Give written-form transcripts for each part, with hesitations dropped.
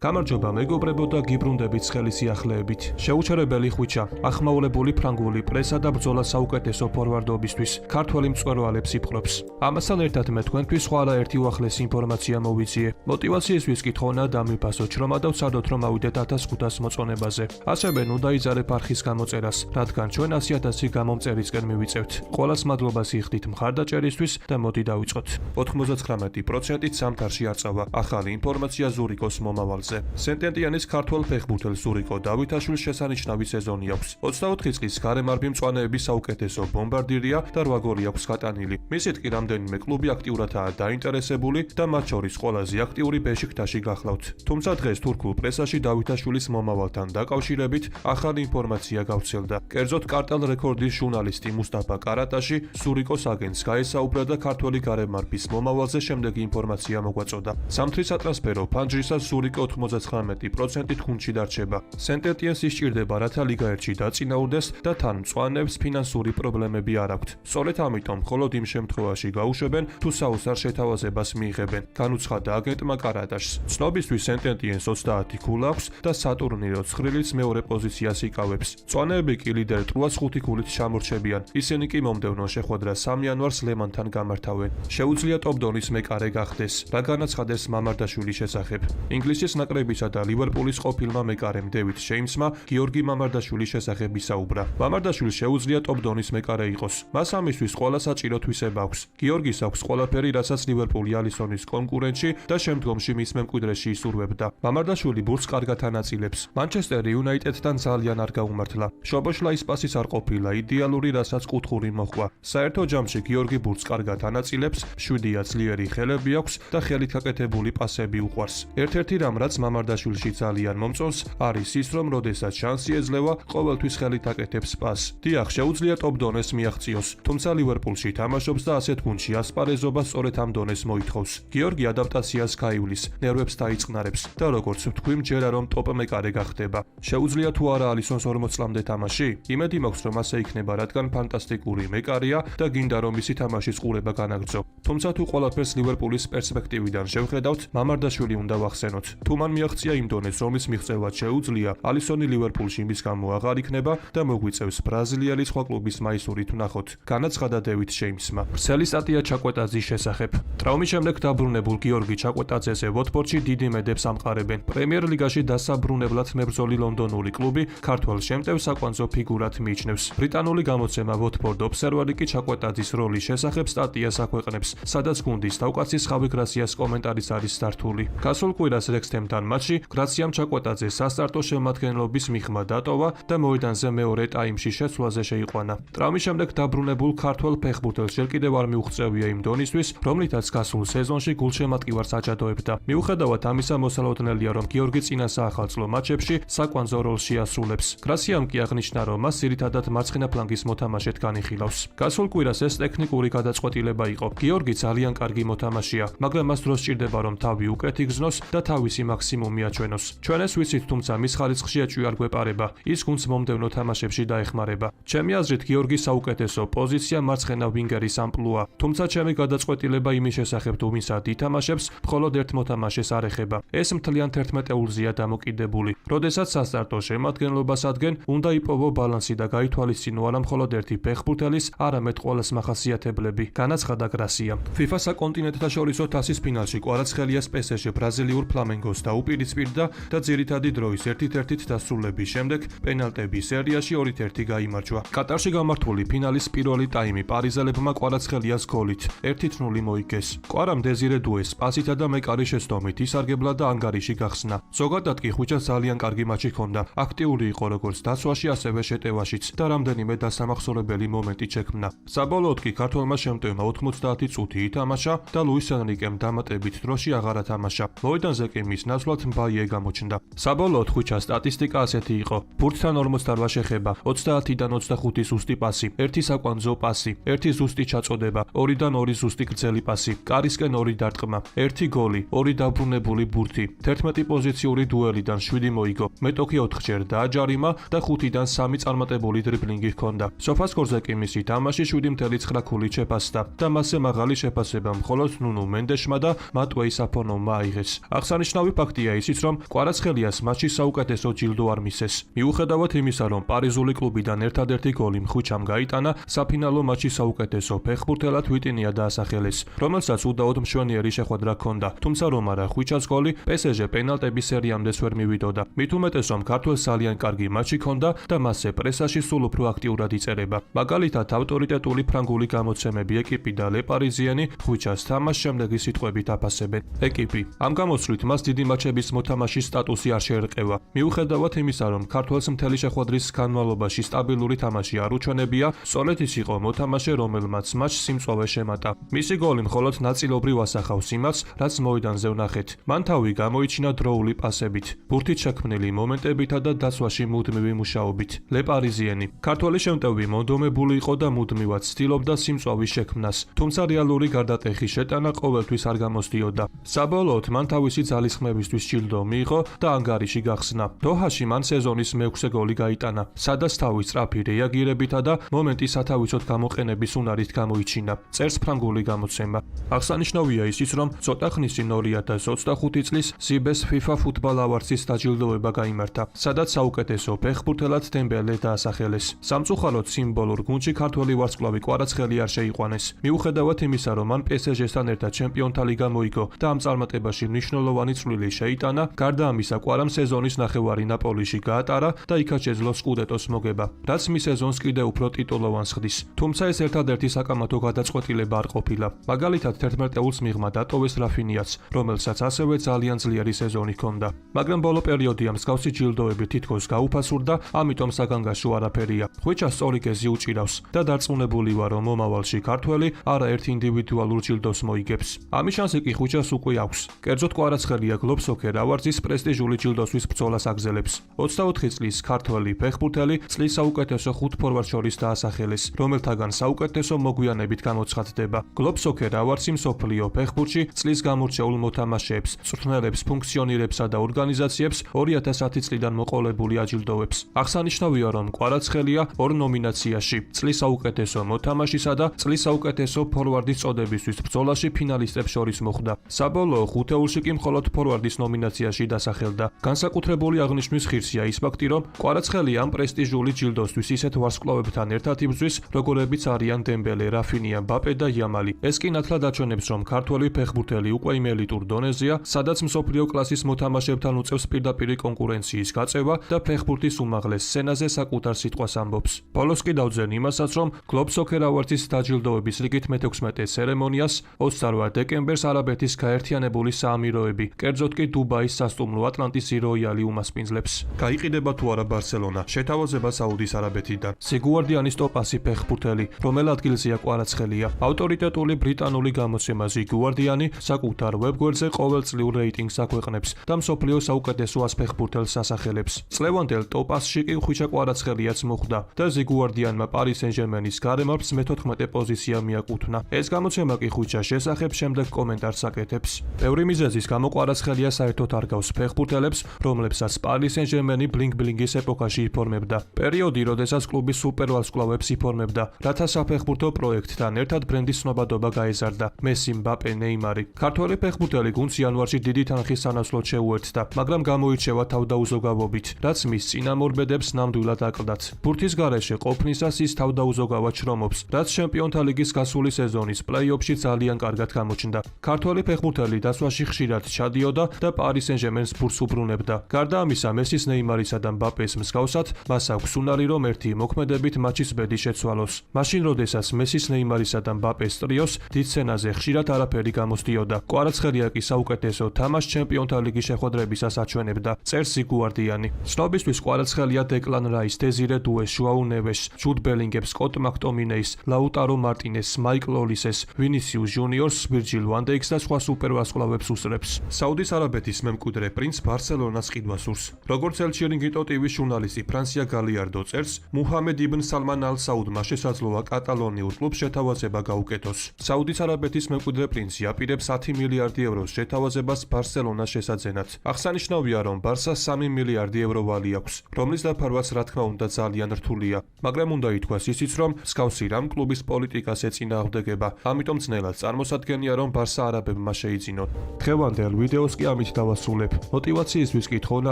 გამარჯობა მეგობრებო და გიბრუნდებით ხელის სიახლეებით. შეუჩერებელი ხვიჩა, ახმაურებული ფრანგული პრესა და ბრძოლა საუკეთესო ფორვარდობისთვის ქართველი მწვერვალებს იფხრობს. ამასთან ერთად მე თქვენთვის სხვა არაერთი უახლესი ინფორმაცია მოვიძიე. მოტივაციისთვის კითხონა დამიფასო ჩრომა და ვცადოთ რომ ავიდეთ 1500 მოწონებაზე. ასევე ნუ დაიძარებ არხის გამოწერას, რადგან ჩვენ 100.000 გამომწერისკენ მივიწევთ. ყველას მადლობას იხდით მხარდაჭერისთვის და მოდი დავიწყოთ. 99%-ით ზამთარში აწავა ახალი ინფორმაცია ზურიკოს მომავალზე. სენტენტიანის ქართველ ფეხბურთელს ზურიკო დავითაშვილს შესანიშნავი სეზონი აქვს. 24 წლის გარემარბი მწვანეების საუკეთესო ბომბარდირია და 8 გოლი აქვს გატანილი. მისით კი რამდენიმე კლუბი აქტიურადაა დაინტერესებული და მათ შორის ყველაზე აქტიური ბეშიქტაში გახლავთ. თუმცა დღეს თურქულ პრესაში დავითაშვილის მომავალთან დაკავშირებით ახალი ინფორმაცია გავრცელდა. კერძოდ კარტალ რეკორდის ჟურნალისტი მუსტაფა კარატაში ზურიკოს აგენტს გაესაუბრა და ქართველი გარემარბის მომავალზე შემდეგი ინფორმაცია მოგვაწოდა. ზამთრის სატრანსფერო ფანჯრისას ზურიკო 99%-ით გუნდში დარჩება. სენტენტიენს ისჭირდება, რათა ლიგა 1-ში დაწინაურდეს და თან მწვანეებს ფინანსური პრობლემები არ აქვთ. სწორედ ამიტომ მხოლოდ იმ შემთხვევაში გაუშვებენ, თუ საოცარ შეთავაზებას მიიღებენ, განუცხადა აგენტმა კარატაშს. ცნობისთვის სენტენტიენს 30 ქულა აქვს და სატურნირო ცხრილიც მეორე პოზიციას იკავებს. მწვანეები კი ლიდერ ტრუას 5 ქულით ჩამორჩებიან. ისინი კი მომდევნო შეხვედრა 3 იანვარს ლემანთან გამართავენ. შეუძლია ტოპ-დონის მეკარე გახდეს, რა განაცხადეს მამარდაშვილის შესახებ. ინგლისის ნაკრებისა და ლივერპულის ყოფილმა მეკარემ დევიდ შეიმსმა გიორგი მამარდაშვილის შესახებ ისაუბრა. მამარდაშვილს შეუძლია ტოპ-დონის მეკარე იყოს. მას ამისთვის ყველა საჭირო თვისება აქვს. გიორგის აქვს ყველაფერი, რასაც ლივერპული ალისონის კონკურენტში და შემდგომში მის მემკვიდრეში ისურვებდა. მამარდაშვილი ბურთს კარგად ანაწილებს. მანჩესტერ იუნაიტედთან ძალიან არ გაუმართლა. შობოშლაის პასის არ ყოფილა იდეალური, რასაც კუთხური მოჰყვა. საერთო ჯამში გიორგი ბურთს კარგად ანაწილებს, 7 ძლიერი ხელები აქვს და ხელით გაკეთებული პასები უყვარს. ერთ-ერთი რამ, რაც მამარდაშვილში ძალიან მომწონს, არის ის, რომ როდესაც შანსი ეძლევა, ყოველთვის ხელით აკეთებს პასს. დიახ, შეუძლია ტოპ-დონეს მიაღწიოს, თუმცა ლივერპულში თამაშობს და ასეთ გუნდში ასპარეზობა სწორედ ამ დონეს მოითხოვს. გიორგი ადაპტაციას გაივლის, ნერვებს დაიწყნარებს და როგორც ვთქვი, მჯერა რომ ტოპ მეკარე გახდება. შეუძლია თუ არა ალისონს 40 წლამდე თამაში? იმედი მაქვს, რომ ასე იქნება, რადგან ფანტასტიკური მეკარეა და გინდა რომ მისი თამაშის ყურება განაგრძო. თუმცა თუ ყველაფერს ლივერპულის პერსპექტივიდან შევხედავთ, მამარდაშვილი უნდა ვახსენოთ. თუ მან მიაღწია იმ დონეს, რომლის მიღწევად შეუძლია, ალისონი ლივერპულში იმის გამო აღარ იქნება და მოგვიწევს ბრაზილიელი სხვა კლუბის მაისურით ვნახოთ, განაცხადა დევიდ შეიმსმა. ვრცელი სტატია ჩაკვეტაძის შესახებ. ტრაუმის შემდეგ დაბრუნებულ გიორგი ჩაკვეტაძეზე ვოტფორდში დიდი მედებს ამყარებენ. პრემიერ ლიგაში დასაბრუნებლად მებრძოლი ლონდონური კლუბი ქართველ შემტევ საკვანძო ფიგურად მიიჩნევს. ბრიტანული გამოცემა ვოტფორდ ობსერვარი კი ჩაკვეტაძის როლის შესახებ სტატიას აქვეყნებს, სადაც გუნდის თავკაცის ხავი გრასიას კომენტარის არის სართული. გასულ კვირას რექსთემთან მატჩში გრაციამ ჩაკვეტაძე სასტარტო შემადგენლობის მიღმა დატოვა და მოედანზე მეორე ტაიმში შეცვლაზე შეიყვანა. ტრაუმის შემდეგ დაბრუნებულ ქართველ ფეხბურთელს ჯერ კიდევ არ მიუღწევია იმ დონისთვის, რომლითაც გასულ სეზონში გულშემატკივარს აჯადოებდა. მიუხედავად ამისა, მოსალოდნელია, რომ გიორგი წინა საახალწლო მატჩებში საკვანძო როლს შეასრულებს. გრასიამ კი აღნიშნა, რომ მას ძირითადად მარცხენა ფლანგის მოთამაშედ განიხილავს. გასულ კვირას ეს ტექნიკური გადაწყვეტილება იყო. გიორგი ძალიან კარგი მოთამაშეა, მაგრამ მას დროს სჭირდება, რომ თავი უკეთ იგრძნოს და თავისი მაქსიმუმი აჩვენოს. ჩვენ ეს ვიცით, თუმცა მის ხარისხში ეჭვი არ გვეპარება. ის გუნდს მომდევნო თამაშებში დაეხმარება. ჩემი აზრით, გიორგის საუკეთესო პოზიცია მარცხენა ვინგერის ამპლუა. თუმცა ჩემი გადაწყვეტილება იმის შესახებ, თუ ვინსად ითამაშებს, მხოლოდ ერთ მოთამაშეს არ ეხება. ეს მთლიან 11-ეულზეა დამოკიდებული. როდესაც სასტარტო შემადგენლობას ადგენ, უნდა იპოვო ბალანსი და გაითვალისწინო არა მხოლოდ ერთი ფეხბურთელის, არამედ ყველას მახასიათებლები, განაცხადა გრასია. FIFA საკონტინენტთა შორისო თასის ფინალში კვარაცხელიას პესეჟე ბრაზილიურ ფლამენგოს დაუპირისპირდა და ძირითადი დროის 1-1 დასრულების შემდეგ პენალტების სერიაში 2-1 გაიმარჯვა. კატარში გამართული ფინალის პირველი ტაიმი პარიზელებმა კვარაცხელიას გოლით 1-0 მოიგეს. კვარამ დეზირე დუეს პასითა და მეკარის შეცდომით ისარგებლა და ანგარიში გახსნა. ზოგადად კი ხვიჩას ძალიან კარგი მატჩი ჰქონდა. აქტიური იყო როგორც დაცვაში, ასევე შეტევაშიც და რამდენიმე დასამახსოვრებელი მომენტი შექმნა. საბოლოოდ კი ქართველმა შემტევმა 90 წუთი ითამაშა და ლუის ენრიკემ დამატებით დროში აღარ ათამაშა. მოედანზე კი მის ნაცვლად მბაიე გამოჩნდა. საბოლოოდ ხვიჩას სტატისტიკა ასეთი იყო: ბურთთან 48 შეხება, 30-დან 25 ზუსტი პასი, 1 საკვანძო პასი, 1 ზუსტი ჩაწოდება, 2-დან 2 ზუსტი გრძელი პასი, კარისკენ 2 დარტყმა, 1 გოლი, 2 დაბრუნებული ბურთი, 11 პოზიციური დუელიდან 7 მოიგო, მეტოქი 4ჯერ დააჯარიმა და 5-დან 3 წარმატებული დრიბლინგი ჰქონდა. სოფასკორზე კი მისი თამაში 7.9 ქულით შეფასდა და მასზე მაღალი შეფასება მხოლოდ ნუნუ მენდეშმა და მატუეი საფონოვმა აიღეს. აღსანიშნავი ფაქტი ფაქტია ისიც, რომ კვარაცხელიას მატჩის საუკეთესო ჯილდო არ მისცეს. მიუხედავად იმისა, რომ პარიზული კლუბიდან ერთადერთი გოლი ხვიჩამ გაიტანა, საფინალო მატჩის საუკეთესო ფეხბურთელად ვიტინია დაასახელეს, რომელსაც უდაოდ მშვენიერი შეხვედრა ჰქონდა. თუმცა რომ არა ხვიჩას გოლი, PSG პენალტების სერიამდეც ვერ მივიდოდა. მით უმეტეს, რომ ქართველს ძალიან კარგი მატჩი ჰქონდა და მასზე პრესაში სულ უფრო აქტიურად იწერება. მაგალითად, ავტორიტეტული ფრანგული გამოცემები ეკიპი და Le Parisien ხვიჩას თამაშ შემდეგი სიტყვებით აფასებენ. ეკიპი ამ გამოსვლით მას დიდი მატჩების მოთამაშის სტატუსი არ შეერყევა. მიუხედავად იმისა, რომ ქართველს მთელი შეხვედრის განმავლობაში სტაბილური თამაში არ უჩვენებია, სწორედ ის იყო მოთამაშე, რომელმაც მატჩს სიმწვავე შემატა. მისი გოლი მხოლოდ ნაწილობრივ ასახავს იმას, რაც მოედანზე ვნახეთ. მან თავი გამოიჩინა დროული პასებით, ბურთით შექმნილი მომენტებითა და დასვაში მუდმივი მუშაობით. Le Parisien ქართველი შემტევი მონდომებული იყო და მუდმივად ცდილობდა სიმწვავის შექმნას, თუმცა რეალური გარდატეხის შეტანა ყოველთვის არ გამოსდიოდა. საბოლოოდ მან თავისი ძალისხმევისთვის ჯილდო მიიღო და ანგარიში გახსნა. დოჰაში მან სეზონის მეექვსე გოლი გაიტანა, სადაც თავის სწრაფი რეაგირებითა და მომენტის სათავისოდ გამოყენების უნარით გამოიჩინა. წერს ფრანგული გამოცემა. აღსანიშნავია ისიც, რომ ცოტა ხნის წინ 2025 წლის CBS FIFA Football Awards-ის დაჯილდოება გაიმართა, სადაც საუკეთესო ფეხბურთელად დემბელე დაასახელეს. სამწუხაროდ სიმბოლურ გუნდში ქართველი ვარსკვლავი კვარაცხელი არ შეიყვანეს. მიუხედავად იმისა, რომ მან PSG-სთან ერთად ჩემპიონთა ლიგა მოიგო და ამ წარმატებაში მნიშვნელოვანი წვლილი შეიტანა, გარდა ამისა კვარამ სეზონის ნახევარი ნაპოლიში გაატარა და იქაც შეძლო სკუდეტოს მოგება, რაც მის სეზონს კიდევ უფრო ტიტულოვანს ხდის. თუმცა ეს ერთადერთი საკამათო გადაწყვეტილება არ ყოფილა. მაგალითად 11-ს მიღმა დატოვეს რაფინიაც, რომელსაც ასევე ძალიან ძლიერი სეზონი ჰქონდა. მაგრამ ბოლო პერიოდი ამ მსგავსი ჯილდოები თითქოს გაუფასურდა, ამიტომ საგანგაშო არაფერია. ხვიჩას სწორი გეზი უჭირავს და დარწმუნებული ვარ, რომ მომავალში ქართველი არაერთ ინდივიდუალურ ჯილდოს მოიგებს. ამის შანსი კი ხვიჩას უკვე აქვს. კერძოდ კვარაცხელია Globe Soccer Awards-ის პრესტიჟული ჯილდოსთვის ბრძოლას აგზელებს. 24 წლის ქართველი ფეხბურთელი წლის საუკეთესო 5 ფორვარდს შორის დაასახელეს, რომელთაგან საუკეთესო მოგვიანებით გამოცხადდება. Globe Soccer Awards-ი მსოფლიო ფეხბურთში წლის გამორჩეულ მოთამაშეებს, მწვრთნელებს, ფუნქციონირებსა და ორგანიზაციებს 2010 წლიდან მოყოლებული აჯილდოვებს. აღსანიშნავია, რომ კვარაცხელია ორ ნომინაციაში, წლის საუკეთესო მოთამაშისა და წლის საუკეთესო ფორვარდის წოდებისთვის ბრძოლაში ფინალისტებს შორის მოხვდა. საბოლოო ხუთეულში კი მხოლოდ ფორვარდის ნომინაციაში დასახელდა. განსაკუთრებული აღნიშვნის ღირსია ის ფაქტი, რომ კვარაცხელია ამ პრესტიჟული ჯილდოსთვის ისეთ ვარსკვლავებთან ერთად იბრძვის, როგორებიც არიან დემბელე, რაფინია, მბაპე და იამალი. ეს კი ნათლად აჩვენებს, რომ ქართველი ფეხბურთელი უკვე იმ ელიტურ დონეზეა, სადაც მსოფლიო კლასის მოთამაშეებთან უწევს პირდაპირი კონკურენციის გაწევა და ფეხბურთის უმაღლეს სცენაზე საკუთარ სიტყვას ამბობს. ბოლოს კი დავძენ იმასაც, რომ Globe Soccer Awards-ის დაჯილდოების რიგით მე-16 ცერემონიას 28 დეკემბერს არაბეთის გაერთიანებული საამიროები, კერძოდ კი დუბაის სასტუმრო ატლანტისი როიალი უმასპინძლებს. გაიყიდება თუ არა ბარსელონა შეთავაზება საუდის არაბეთიდან. ზიგუარდიანის ტოპასი ფეხბურთელი, რომელ ადგილზეა კვარაცხელია. ავტორიტეტული ბრიტანული გამოცემა ზიგუარდიანი საკუთარ ვებგვერდზე ყოველწლიურ რეიტინგს აქვეყნებს და მსოფლიოს საუკეთესო 100 ფეხბურთელს ასახელებს. წლევანდელ ტოპასში კი ხვიჩა კვარაცხელიაც მოხვდა და ზიგუარდიანმა Paris Saint-Germain-ის გარემარბს მე-14 პოზიცია მიაკუთვნა. ეს გამოცემა კი ხვიჩას შესახებ შემდეგ კომენტარს აკეთებს. ბევრი მიზეზის გამო კვარაცხელია საერთოდ არ გავს ფეხბურთელებს, რომლებსაც Paris Saint-Germain ბლინგ-ბლინგის ეპოქაში იფორმებდა. პერიოდი, როდესაც კლუბის სუპერვარსკვლავებს იფორმებდა, რათა საფეხბურთო პროექტთან ერთად ბრენდის ცნობადობა გაეზარდა. მესი, მბაპე, ნეიმარი. ქართველი ფეხბურთელი გუნდს იანვარში დიდი თანხის სანაცვლოდ შეუერთდა, მაგრამ გამოირჩევა თავდაუზოგავობით, რაც მის წინამორბედებს ნამდვილად აკლდათ. ბურთის გარეშე ყოფნისას ის თავდაუზოგავად შრომობს, რაც ჩემპიონთა ლიგის გასული სეზონის პლეი-ოფში ძალიან კარგად გამოჩნდა. ქართველი ფეხბურთელი დასვაში ხშირად ჩადიოდა და Paris Saint-Germain-ს ბურთს უბრუნებდა. გარდა ამისა, მესის, ნეიმარისა და მბაპეს მსგავსად, მას აქვს უნარი, რომ ერთი მოქმედებით მატჩის ბედი შეცვალოს. მაშინ, როდესაც მესის, ნეიმარისა და მბაპეს ტრიოს დიდ სცენაზე ხშირად არაფერი გამოსდიოდა. კვარაცხელია კი საუკეთესო თამაშს ჩემპიონთა ლიგის შეხვედრებისას აჩვენებდა, წერს ზიგუარდიანი. ცნობისთვის კვარაცხელია დეკლან რაის, დეზირე დუეს, ჟუაუ ნევეს, ჯუდ ბელინგემს, სკოტ მაქტომინეის, ლაუტარო მარტინეს, მაიკლ ოლისეს, ვინისიუს ჯუნიორს, ვირჯილ ვან დეიქს და სხვა სუპერვარსკვლავებს უსწრებს. საუდის არაბეთის მემკვიდრე პრინც ბარსელონას ყიდვას სურს. როგორც El Chiringuito TV-ის ჟურნალისტი ფრანსია გალიარდო წერს, მუჰამედ იბნ სალმან ალ საუდმა შესაძლოა კატალონიურ კლუბს შეთავაზება გაუკეთოს. საუდის არაბეთის მემკვიდრე პრინცი აპირებს 10 მილიარდი ევროს შეთავაზებას ბარსელონას შესაძენად. აღსანიშნავია, რომ ბარსას 3 მილიარდი ევრო ვალი აქვს, რომლის დაფარვაც რა თქმა უნდა ძალიან რთულია. მაგრამ უნდა ითქვას ისიც, რომ მსგავსი რამ კლუბის პოლიტიკას ეწინააღმდეგება, ამიტომ ძნელად წარმოსადგენია, რომ ბარსა არაბებმა შეიძინონ. დღევანდელ ვიდეოს კი ამით დავასრულებ. მოტივაციისთვის კითხონა,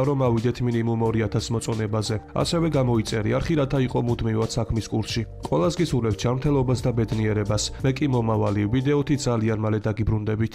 რომ ავიდეთ მინიმუმ 2000 მოწონებაზე. ასევე გამოიწერი არხი, რათა იყო მუდმივად საქმის კურსში. ყველას გისურვებთ ჯანმრთელობას და ბედნიერებას. მე კი მომავალი ვიდეოთი ძალიან მალე დაგიბრუნდებით.